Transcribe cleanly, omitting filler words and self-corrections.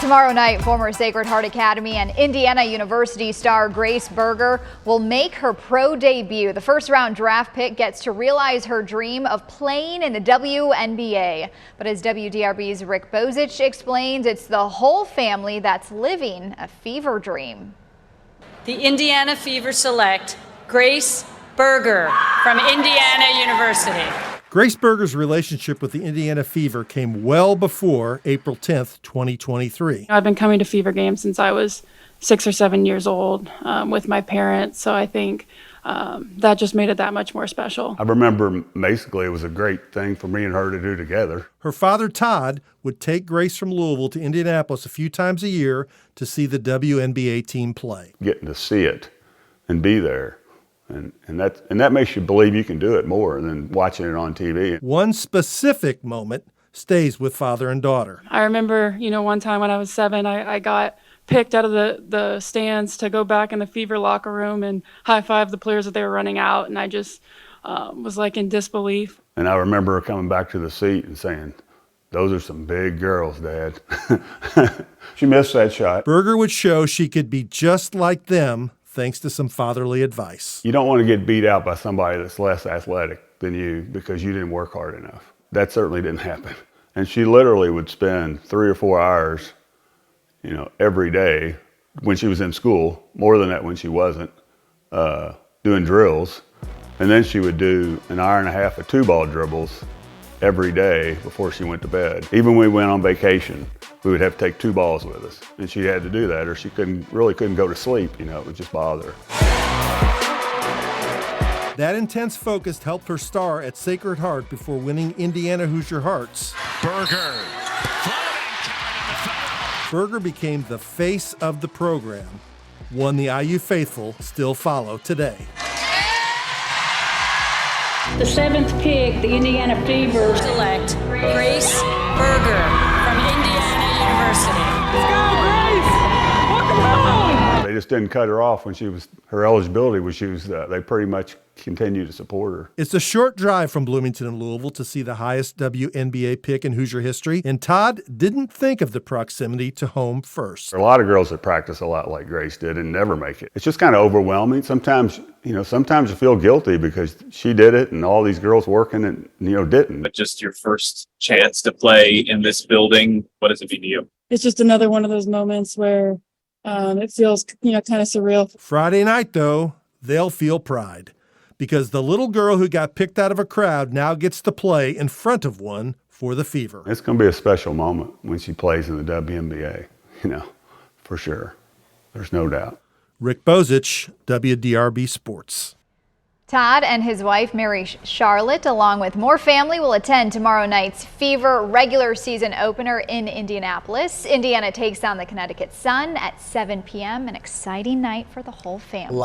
Tomorrow night, former Sacred Heart Academy and Indiana University star Grace Berger will make her pro debut. The first-round draft pick gets to realize her dream of playing in the WNBA. But as WDRB's Rick Bozich explains, it's the whole family that's living a fever dream. The Indiana Fever select Grace Berger from Indiana University. Grace Berger's relationship with the Indiana Fever came well before April 10th, 2023. I've been coming to Fever games since I was 6 or 7 years old with my parents, so I think that just made it that much more special. I remember basically it was a great thing for me and her to do together. Her father, Todd, would take Grace from Louisville to Indianapolis a few times a year to see the WNBA team play. Getting to see it and be there. And that makes you believe you can do it more than watching it on TV. One specific moment stays with father and daughter. I remember, one time when I was 7, I got picked out of the stands to go back in the Fever locker room and high-five the players that they were running out, and I just was like in disbelief. And I remember her coming back to the seat and saying, "Those are some big girls, Dad." She missed that shot. Berger would show she could be just like them thanks to some fatherly advice. You don't want to get beat out by somebody that's less athletic than you because you didn't work hard enough. That certainly didn't happen. And she literally would spend 3 or 4 hours, every day when she was in school, more than that when she wasn't, doing drills. And then she would do an hour and a half of 2-ball dribbles every day before she went to bed. Even when we went on vacation, we would have to take 2 balls with us. And she had to do that or she really couldn't go to sleep, it would just bother her. That intense focus helped her star at Sacred Heart before winning Indiana Hoosier Hearts. Berger. Berger became the face of the program, one the IU faithful still follow today. The 7th pick, the Indiana Fever select Grace Berger from Indiana University. Let's go, Grace! Welcome home! They just didn't cut her off when her eligibility was used. They pretty much continued to support her. It's a short drive from Bloomington and Louisville to see the highest WNBA pick in Hoosier history, and Todd didn't think of the proximity to home first. There are a lot of girls that practice a lot like Grace did and never make it. It's just kind of overwhelming. Sometimes you feel guilty because she did it and all these girls working and, didn't. But just your first chance to play in this building, what does it mean to you? It's just another one of those moments where it feels, kind of surreal. Friday night, though, they'll feel pride because the little girl who got picked out of a crowd now gets to play in front of one for the Fever. It's going to be a special moment when she plays in the WNBA, for sure. There's no doubt. Rick Bozich, WDRB Sports. Todd and his wife, Mary Charlotte, along with more family, will attend tomorrow night's Fever regular season opener in Indianapolis. Indiana takes on the Connecticut Sun at 7 p.m. An exciting night for the whole family.